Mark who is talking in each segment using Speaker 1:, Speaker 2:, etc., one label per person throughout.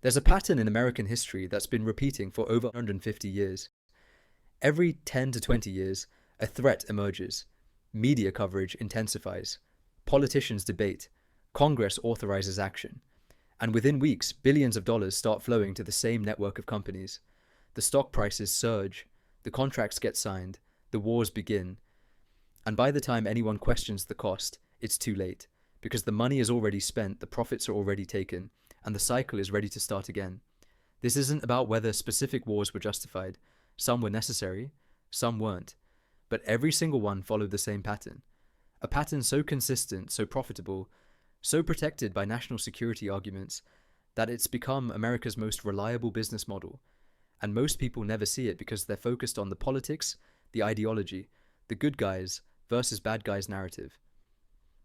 Speaker 1: There's a pattern in American history that's been repeating for over 150 years. Every 10 to 20 years, a threat emerges. Media coverage intensifies. Politicians debate. Congress authorizes action. And within weeks, billions of dollars start flowing to the same network of companies. The stock prices surge. The contracts get signed. The wars begin. And by the time anyone questions the cost, it's too late. Because the money is already spent, the profits are already taken, and the cycle is ready to start again. This isn't about whether specific wars were justified. Some were necessary, some weren't. But every single one followed the same pattern. A pattern so consistent, so profitable, so protected by national security arguments, that it's become America's most reliable business model. And most people never see it because they're focused on the politics, the ideology, the good guys versus bad guys narrative.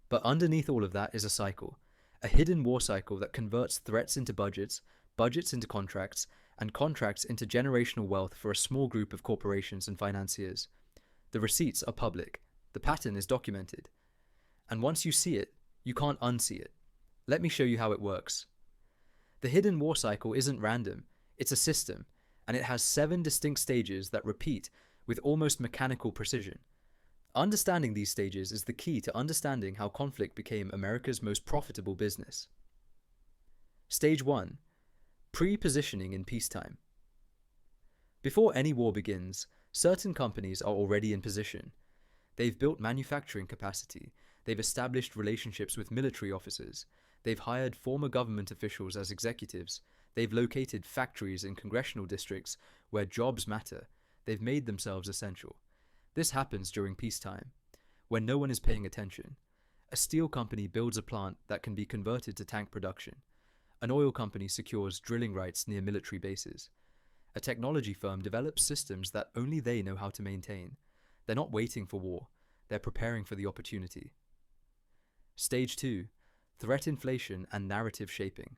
Speaker 1: But underneath all of that is a cycle. A hidden war cycle that converts threats into budgets, budgets into contracts, and contracts into generational wealth for a small group of corporations and financiers. The receipts are public. The pattern is documented. And once you see it, you can't unsee it. Let me show you how it works. The hidden war cycle isn't random. It's a system, and it has 7 distinct stages that repeat with almost mechanical precision. Understanding these stages is the key to understanding how conflict became America's most profitable business. Stage 1. Pre-positioning in peacetime. Before any war begins, certain companies are already in position. They've built manufacturing capacity, they've established relationships with military officers, they've hired former government officials as executives, they've located factories in congressional districts where jobs matter, they've made themselves essential. This happens during peacetime, when no one is paying attention. A steel company builds a plant that can be converted to tank production. An oil company secures drilling rights near military bases. A technology firm develops systems that only they know how to maintain. They're not waiting for war, they're preparing for the opportunity. Stage 2. Threat inflation and narrative shaping.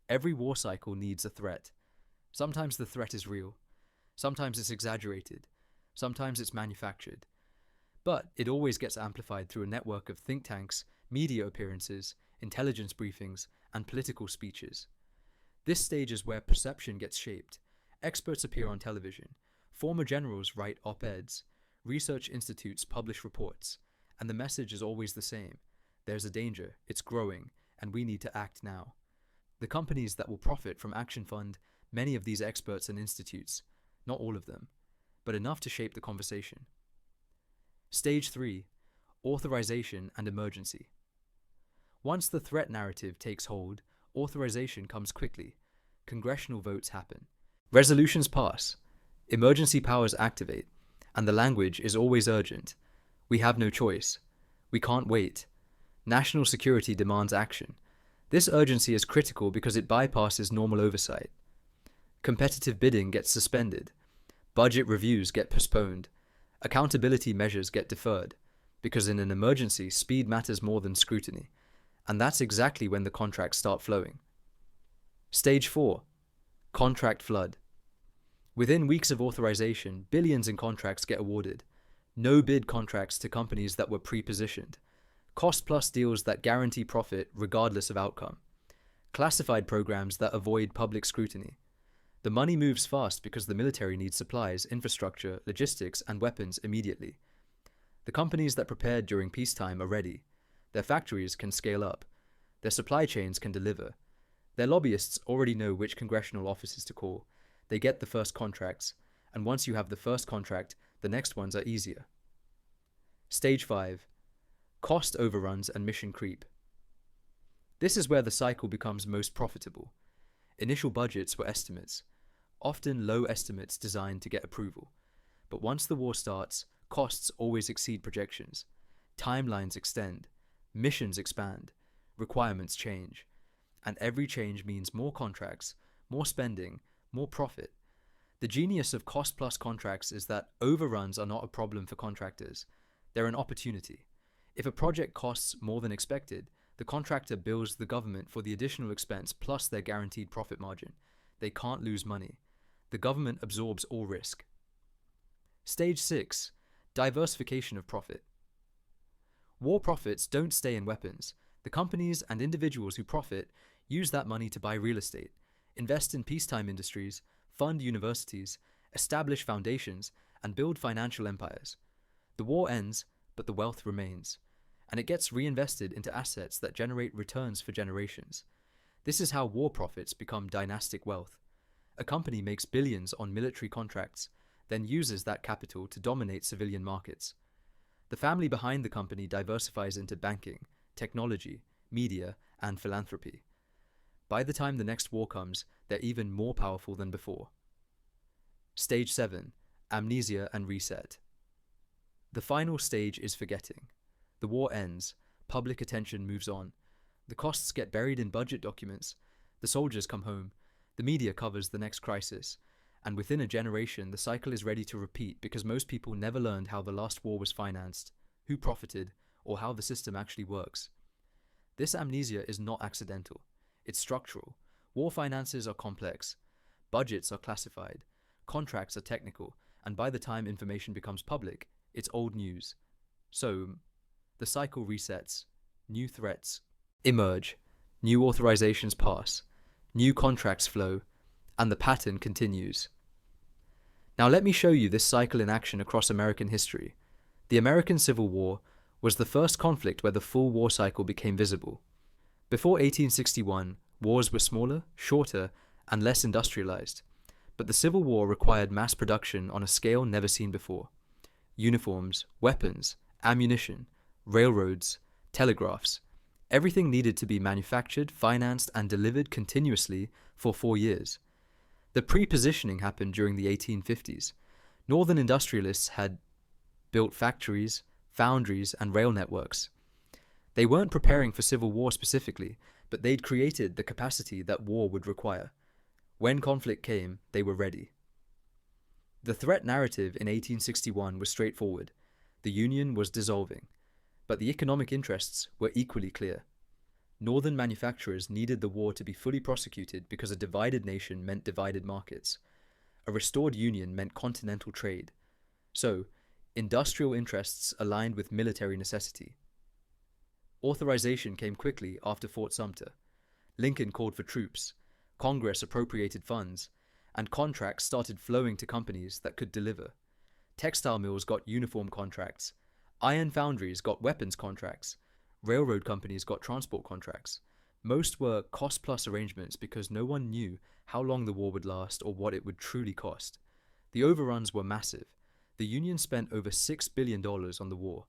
Speaker 1: Every war cycle needs a threat. Sometimes the threat is real. Sometimes it's exaggerated. Sometimes it's manufactured. But it always gets amplified through a network of think tanks, media appearances, intelligence briefings, and political speeches. This stage is where perception gets shaped. Experts appear on television. Former generals write op-eds. Research institutes publish reports. And the message is always the same. There's a danger, it's growing, and we need to act now. The companies that will profit from Action fund many of these experts and institutes, not all of them, but enough to shape the conversation. Stage 3. Authorization and emergency. Once the threat narrative takes hold, authorization comes quickly. Congressional votes happen. Resolutions pass. Emergency powers activate. And the language is always urgent. We have no choice. We can't wait. National security demands action. This urgency is critical because it bypasses normal oversight. Competitive bidding gets suspended. Budget reviews get postponed. Accountability measures get deferred. Because in an emergency, speed matters more than scrutiny. And that's exactly when the contracts start flowing. Stage 4. Contract flood. Within weeks of authorization, billions in contracts get awarded. No bid contracts to companies that were pre-positioned. Cost-plus deals that guarantee profit regardless of outcome. Classified programs that avoid public scrutiny. The money moves fast because the military needs supplies, infrastructure, logistics, and weapons immediately. The companies that prepared during peacetime are ready. Their factories can scale up. Their supply chains can deliver. Their lobbyists already know which congressional offices to call. They get the first contracts, and once you have the first contract, the next ones are easier. Stage 5. Cost overruns and mission creep. This is where the cycle becomes most profitable. Initial budgets were estimates, often low estimates designed to get approval. But once the war starts, costs always exceed projections. Timelines extend, missions expand, requirements change. And every change means more contracts, more spending, more profit. The genius of cost-plus contracts is that overruns are not a problem for contractors. They're an opportunity. If a project costs more than expected, the contractor bills the government for the additional expense plus their guaranteed profit margin. They can't lose money. The government absorbs all risk. Stage 6. Diversification of profit. War profits don't stay in weapons. The companies and individuals who profit use that money to buy real estate, invest in peacetime industries, fund universities, establish foundations, and build financial empires. The war ends, but the wealth remains, and it gets reinvested into assets that generate returns for generations. This is how war profits become dynastic wealth. A company makes billions on military contracts, then uses that capital to dominate civilian markets. The family behind the company diversifies into banking, technology, media, and philanthropy. By the time the next war comes, they're even more powerful than before. Stage 7. Amnesia and reset. The final stage is forgetting. The war ends, public attention moves on. The costs get buried in budget documents, the soldiers come home, the media covers the next crisis, and within a generation the cycle is ready to repeat because most people never learned how the last war was financed, who profited, or how the system actually works. This amnesia is not accidental. It's structural. War finances are complex. Budgets are classified. Contracts are technical. And by the time information becomes public, it's old news. So, the cycle resets. New threats emerge. New authorizations pass. New contracts flow. And the pattern continues. Now let me show you this cycle in action across American history. The American Civil War was the first conflict where the full war cycle became visible. Before 1861, wars were smaller, shorter, and less industrialized. But the Civil War required mass production on a scale never seen before. Uniforms, weapons, ammunition, railroads, telegraphs. Everything needed to be manufactured, financed, and delivered continuously for 4 years. The pre-positioning happened during the 1850s. Northern industrialists had built factories, foundries, and rail networks. They weren't preparing for civil war specifically, but they'd created the capacity that war would require. When conflict came, they were ready. The threat narrative in 1861 was straightforward. The Union was dissolving, but the economic interests were equally clear. Northern manufacturers needed the war to be fully prosecuted because a divided nation meant divided markets. A restored union meant continental trade. So, industrial interests aligned with military necessity. Authorization came quickly after Fort Sumter. Lincoln called for troops, Congress appropriated funds, and contracts started flowing to companies that could deliver. Textile mills got uniform contracts, iron foundries got weapons contracts, railroad companies got transport contracts. Most were cost-plus arrangements because no one knew how long the war would last or what it would truly cost. The overruns were massive. The Union spent over $6 billion on the war.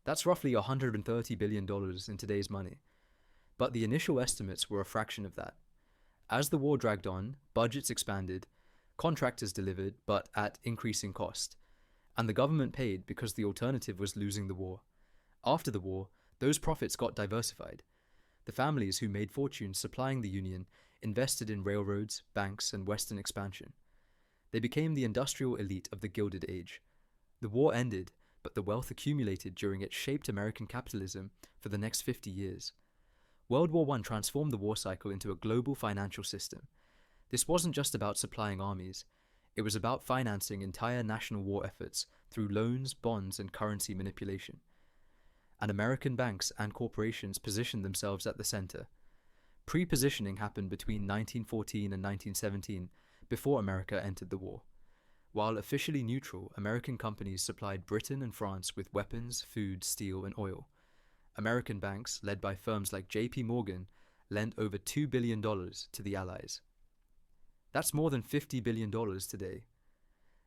Speaker 1: That's roughly $130 billion in today's money. But the initial estimates were a fraction of that. As the war dragged on, budgets expanded, contractors delivered, but at increasing cost. And the government paid because the alternative was losing the war. After the war, those profits got diversified. The families who made fortunes supplying the Union invested in railroads, banks, and Western expansion. They became the industrial elite of the Gilded Age. The war ended, but the wealth accumulated during it shaped American capitalism for the next 50 years. World War I transformed the war cycle into a global financial system. This wasn't just about supplying armies. It was about financing entire national war efforts through loans, bonds, and currency manipulation. And American banks and corporations positioned themselves at the center. Pre-positioning happened between 1914 and 1917, before America entered the war. While officially neutral, American companies supplied Britain and France with weapons, food, steel, and oil. American banks, led by firms like J.P. Morgan, lent over $2 billion to the Allies. That's more than $50 billion today.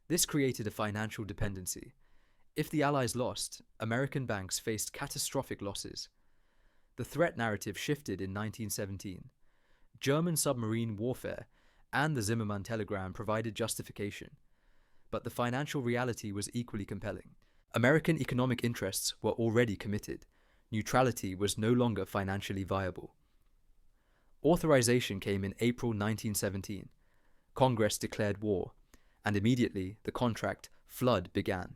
Speaker 1: This created a financial dependency. If the Allies lost, American banks faced catastrophic losses. The threat narrative shifted in 1917. German submarine warfare and the Zimmermann telegram provided justification. But the financial reality was equally compelling. American economic interests were already committed. Neutrality was no longer financially viable. Authorization came in April 1917. Congress declared war, and immediately the contract flood began.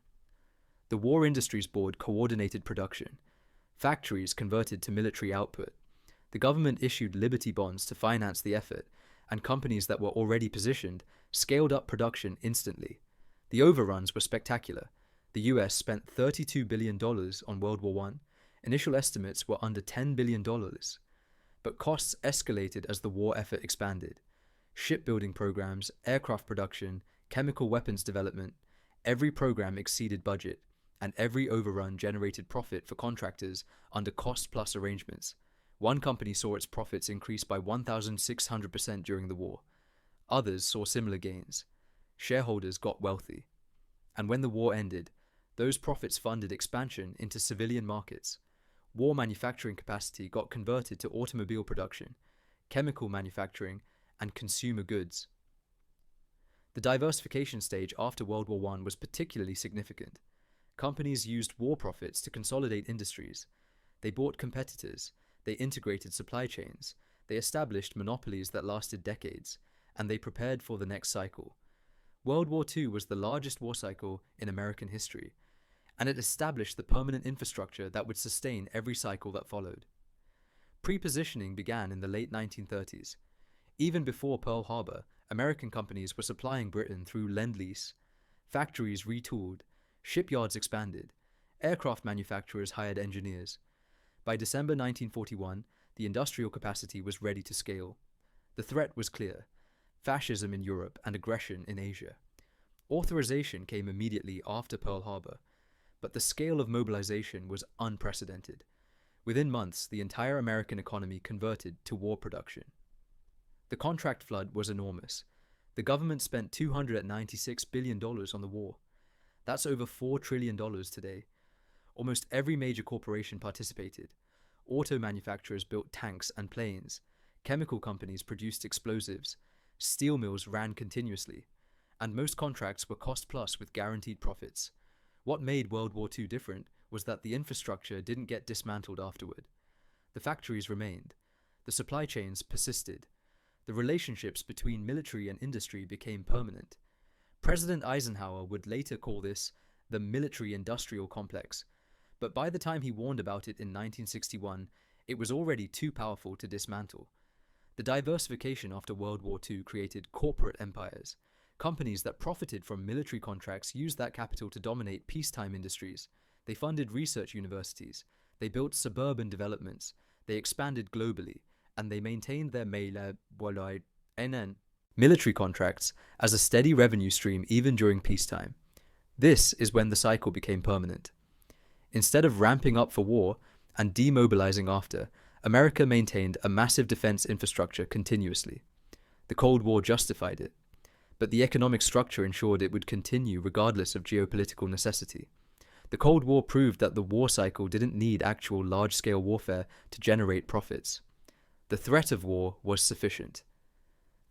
Speaker 1: The War Industries Board coordinated production. Factories converted to military output. The government issued Liberty bonds to finance the effort, and companies that were already positioned scaled up production instantly. The overruns were spectacular. The US spent $32 billion on World War I. Initial estimates were under $10 billion. But costs escalated as the war effort expanded. Shipbuilding programs, aircraft production, chemical weapons development, every program exceeded budget, and every overrun generated profit for contractors under cost-plus arrangements. One company saw its profits increase by 1,600% during the war. Others saw similar gains. Shareholders got wealthy. And when the war ended, those profits funded expansion into civilian markets. War manufacturing capacity got converted to automobile production, chemical manufacturing, and consumer goods. The diversification stage after World War I was particularly significant. Companies used war profits to consolidate industries. They bought competitors, they integrated supply chains, they established monopolies that lasted decades, and they prepared for the next cycle. World War II was the largest war cycle in American history, and it established the permanent infrastructure that would sustain every cycle that followed. Pre-positioning began in the late 1930s. Even before Pearl Harbor, American companies were supplying Britain through Lend-Lease. Factories retooled, shipyards expanded, aircraft manufacturers hired engineers. By December 1941, the industrial capacity was ready to scale. The threat was clear: fascism in Europe and aggression in Asia. Authorization came immediately after Pearl Harbor, but the scale of mobilization was unprecedented. Within months, the entire American economy converted to war production. The contract flood was enormous. The government spent $296 billion on the war. That's over $4 trillion today. Almost every major corporation participated. Auto manufacturers built tanks and planes. Chemical companies produced explosives. Steel mills ran continuously. And most contracts were cost-plus with guaranteed profits. What made World War II different was that the infrastructure didn't get dismantled afterward. The factories remained. The supply chains persisted. The relationships between military and industry became permanent. President Eisenhower would later call this the military-industrial complex, but by the time he warned about it in 1961, it was already too powerful to dismantle. The diversification after World War II created corporate empires. Companies that profited from military contracts used that capital to dominate peacetime industries. They funded research universities. They built suburban developments. They expanded globally. And they maintained their military contracts as a steady revenue stream even during peacetime. This is when the cycle became permanent. Instead of ramping up for war and demobilizing after, America maintained a massive defense infrastructure continuously. The Cold War justified it, but the economic structure ensured it would continue regardless of geopolitical necessity. The Cold War proved that the war cycle didn't need actual large-scale warfare to generate profits. The threat of war was sufficient.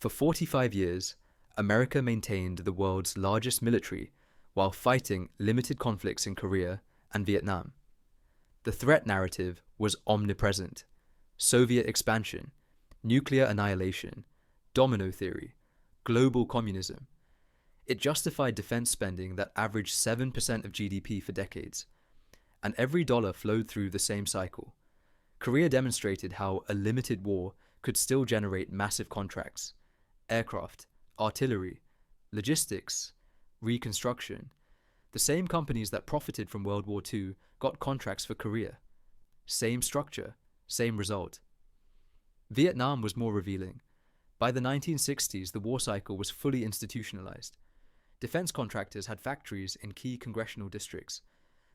Speaker 1: For 45 years, America maintained the world's largest military while fighting limited conflicts in Korea and Vietnam. The threat narrative was omnipresent: Soviet expansion, nuclear annihilation, domino theory, global communism. It justified defense spending that averaged 7% of GDP for decades, and every dollar flowed through the same cycle. Korea demonstrated how a limited war could still generate massive contracts: aircraft, artillery, logistics, reconstruction. The same companies that profited from World War II got contracts for Korea. Same structure, same result. Vietnam was more revealing. By the 1960s, the war cycle was fully institutionalized. Defense contractors had factories in key congressional districts.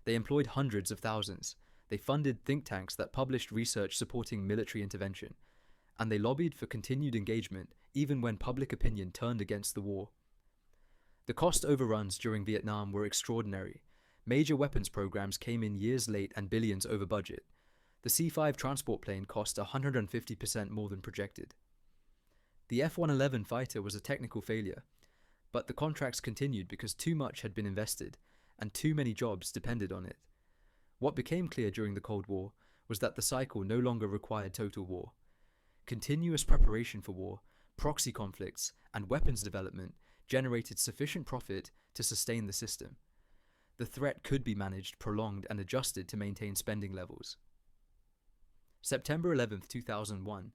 Speaker 1: They employed hundreds of thousands. They funded think tanks that published research supporting military intervention. And they lobbied for continued engagement even when public opinion turned against the war. The cost overruns during Vietnam were extraordinary. Major weapons programs came in years late and billions over budget. The C-5 transport plane cost 150% more than projected. The F-111 fighter was a technical failure, but the contracts continued because too much had been invested and too many jobs depended on it. What became clear during the Cold War was that the cycle no longer required total war. Continuous preparation for war, proxy conflicts, and weapons development generated sufficient profit to sustain the system. The threat could be managed, prolonged, and adjusted to maintain spending levels. September 11, 2001,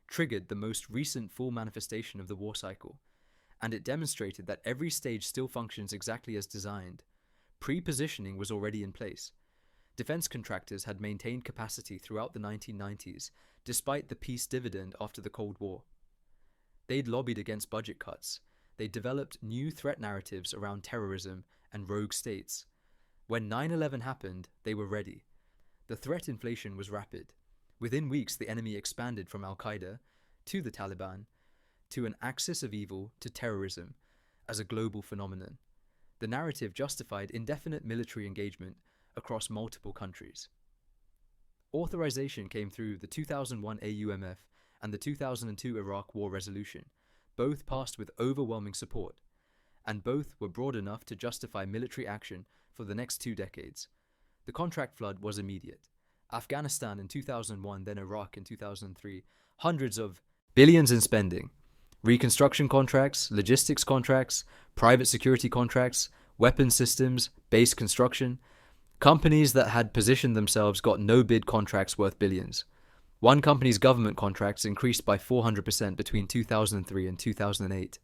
Speaker 1: triggered the most recent full manifestation of the war cycle, and it demonstrated that every stage still functions exactly as designed. Pre-positioning was already in place. Defense contractors had maintained capacity throughout the 1990s, despite the peace dividend after the Cold War. They'd lobbied against budget cuts. They developed new threat narratives around terrorism and rogue states. When 9/11 happened, they were ready. The threat inflation was rapid. Within weeks, the enemy expanded from Al-Qaeda to the Taliban to an axis of evil to terrorism as a global phenomenon. The narrative justified indefinite military engagement across multiple countries. Authorization came through the 2001 AUMF and the 2002 Iraq War resolution. Both passed with overwhelming support, and both were broad enough to justify military action for the next 2 decades. The contract flood was immediate. Afghanistan in 2001, then Iraq in 2003. Hundreds of billions in spending. Reconstruction contracts, logistics contracts, private security contracts, weapon systems, base construction. Companies that had positioned themselves got no-bid contracts worth billions. One company's government contracts increased by 400% between 2003 and 2008.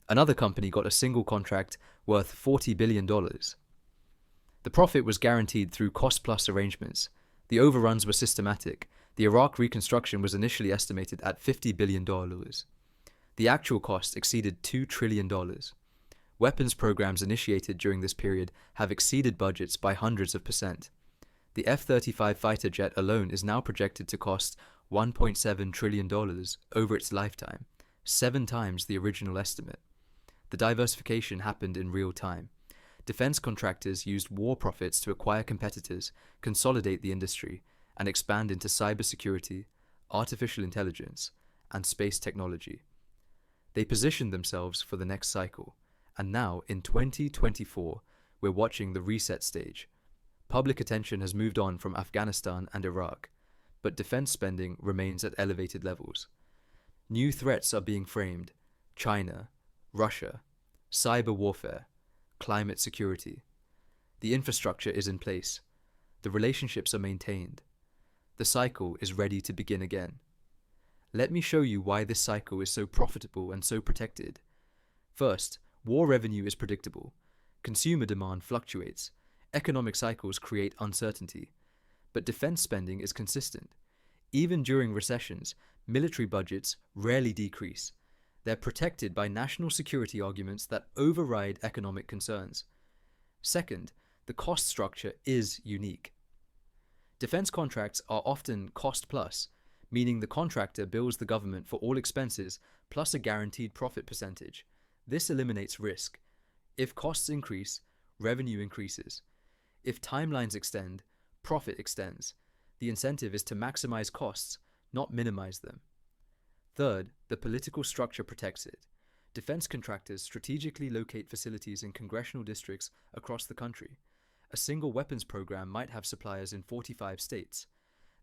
Speaker 1: Another company got a single contract worth $40 billion. The profit was guaranteed through cost-plus arrangements. The overruns were systematic. The Iraq reconstruction was initially estimated at $50 billion. The actual cost exceeded $2 trillion. Weapons programs initiated during this period have exceeded budgets by hundreds of percent. The F-35 fighter jet alone is now projected to cost $1.7 trillion over its lifetime, 7 times the original estimate. The diversification happened in real time. Defense contractors used war profits to acquire competitors, consolidate the industry, and expand into cybersecurity, artificial intelligence, and space technology. They positioned themselves for the next cycle, and now, in 2024, we're watching the reset stage. Public attention has moved on from Afghanistan and Iraq, but defense spending remains at elevated levels. New threats are being framed: China, Russia, cyber warfare, climate security. The infrastructure is in place. The relationships are maintained. The cycle is ready to begin again. Let me show you why this cycle is so profitable and so protected. First, war revenue is predictable. Consumer demand fluctuates. Economic cycles create uncertainty. But defense spending is consistent. Even during recessions, military budgets rarely decrease. They're protected by national security arguments that override economic concerns. Second, the cost structure is unique. Defense contracts are often cost-plus, meaning the contractor bills the government for all expenses plus a guaranteed profit percentage. This eliminates risk. If costs increase, revenue increases. If timelines extend, profit extends. The incentive is to maximize costs, not minimize them. Third, the political structure protects it. Defense contractors strategically locate facilities in congressional districts across the country. A single weapons program might have suppliers in 45 states.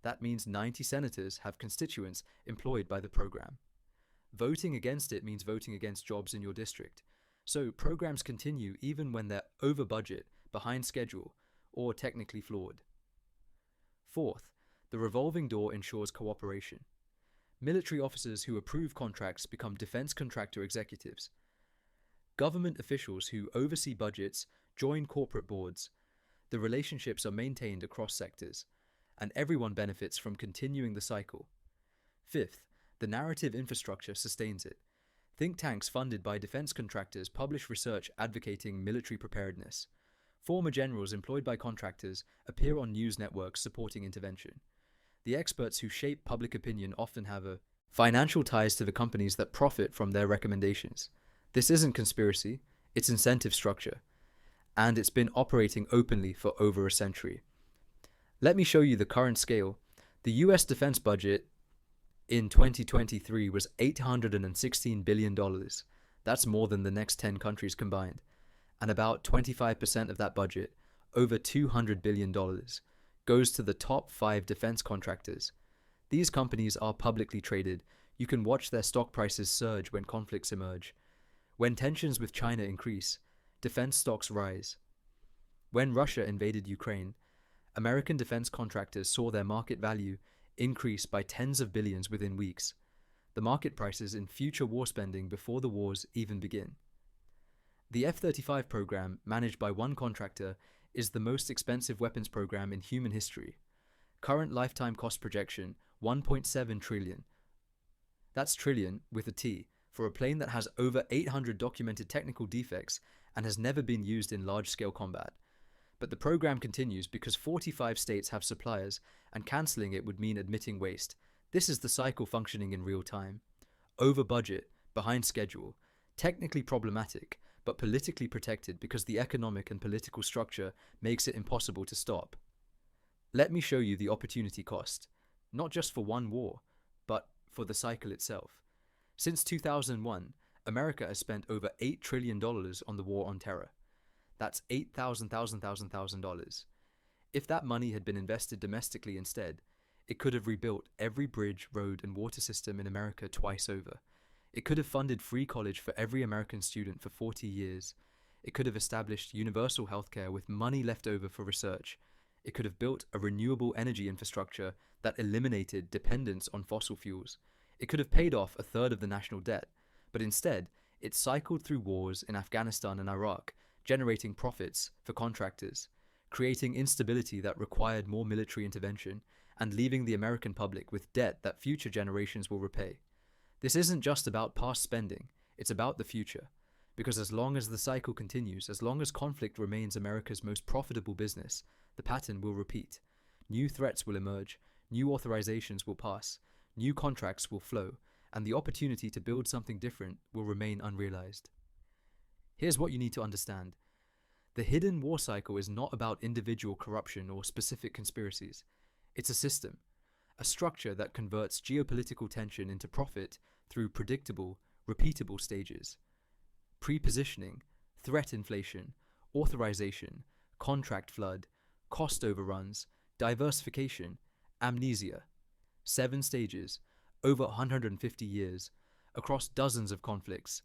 Speaker 1: That means 90 senators have constituents employed by the program. Voting against it means voting against jobs in your district. So programs continue even when they're over budget, behind schedule, or technically flawed. Fourth, the revolving door ensures cooperation. Military officers who approve contracts become defense contractor executives. Government officials who oversee budgets join corporate boards. The relationships are maintained across sectors, and everyone benefits from continuing the cycle. Fifth, the narrative infrastructure sustains it. Think tanks funded by defense contractors publish research advocating military preparedness. Former generals employed by contractors appear on news networks supporting intervention. The experts who shape public opinion often have financial ties to the companies that profit from their recommendations. This isn't conspiracy, it's incentive structure, and it's been operating openly for over a century. Let me show you the current scale. The US defense budget in 2023 was $816 billion. That's more than the next 10 countries combined. And about 25% of that budget, over $200 billion, goes to the top 5 defense contractors. These companies are publicly traded. You can watch their stock prices surge when conflicts emerge. When tensions with China increase, defense stocks rise. When Russia invaded Ukraine, American defense contractors saw their market value increase by tens of billions within weeks. The market prices in future war spending before the wars even begin. The F-35 program, managed by one contractor, is the most expensive weapons program in human history. Current lifetime cost projection, $1.7 trillion. That's trillion with a T, for a plane that has over 800 documented technical defects and has never been used in large-scale combat. But the program continues because 45 states have suppliers, and cancelling it would mean admitting waste. This is the cycle functioning in real time. Over budget, behind schedule, technically problematic, but politically protected because the economic and political structure makes it impossible to stop. Let me show you the opportunity cost, not just for one war, but for the cycle itself. Since 2001, America has spent over $8 trillion on the war on terror. That's $8,000. If that money had been invested domestically instead, it could have rebuilt every bridge, road, and water system in America twice over. It could have funded free college for every American student for 40 years. It could have established universal healthcare with money left over for research. It could have built a renewable energy infrastructure that eliminated dependence on fossil fuels. It could have paid off a third of the national debt, but instead, it cycled through wars in Afghanistan and Iraq, generating profits for contractors, creating instability that required more military intervention, and leaving the American public with debt that future generations will repay. This isn't just about past spending, it's about the future. Because as long as the cycle continues, as long as conflict remains America's most profitable business, the pattern will repeat. New threats will emerge, new authorizations will pass, new contracts will flow, and the opportunity to build something different will remain unrealized. Here's what you need to understand. The hidden war cycle is not about individual corruption or specific conspiracies. It's a system, a structure that converts geopolitical tension into profit through predictable, repeatable stages. Pre-positioning, threat inflation, authorization, contract flood, cost overruns, diversification, amnesia. 7 stages, over 150 years, across dozens of conflicts.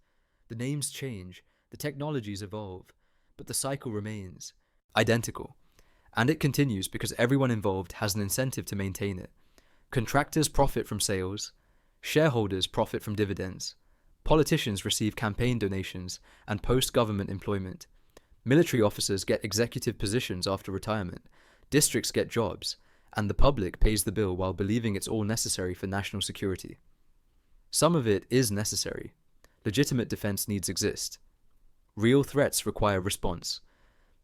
Speaker 1: The names change, the technologies evolve, but the cycle remains identical. And it continues because everyone involved has an incentive to maintain it. Contractors profit from sales, shareholders profit from dividends, politicians receive campaign donations and post-government employment, military officers get executive positions after retirement, districts get jobs, and the public pays the bill while believing it's all necessary for national security. Some of it is necessary. Legitimate defense needs exist. Real threats require response.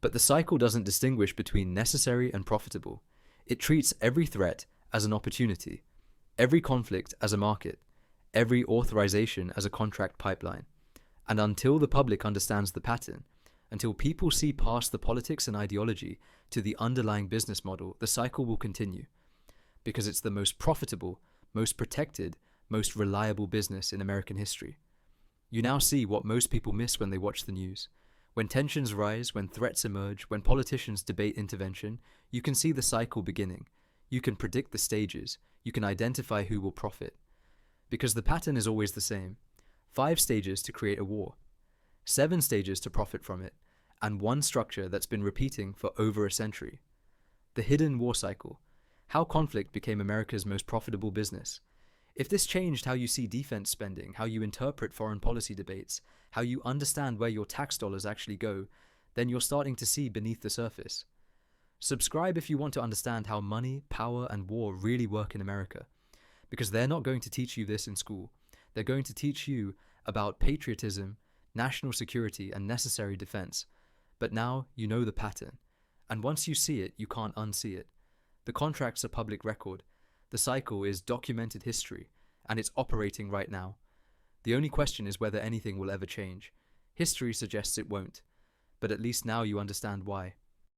Speaker 1: But the cycle doesn't distinguish between necessary and profitable. It treats every threat as an opportunity, every conflict as a market, every authorization as a contract pipeline. And until the public understands the pattern, until people see past the politics and ideology to the underlying business model, the cycle will continue. Because it's the most profitable, most protected, most reliable business in American history. You now see what most people miss when they watch the news. When tensions rise, when threats emerge, when politicians debate intervention, you can see the cycle beginning. You can predict the stages. You can identify who will profit. Because the pattern is always the same. 5 stages to create a war. 7 stages to profit from it. And one structure that's been repeating for over a century. The hidden war cycle. How conflict became America's most profitable business. If this changed how you see defense spending, how you interpret foreign policy debates, how you understand where your tax dollars actually go, then you're starting to see beneath the surface. Subscribe if you want to understand how money, power, and war really work in America. Because they're not going to teach you this in school. They're going to teach you about patriotism, national security, and necessary defense. But now you know the pattern. And once you see it, you can't unsee it. The contracts are public record. The cycle is documented history, and it's operating right now. The only question is whether anything will ever change. History suggests it won't, but at least now you understand why.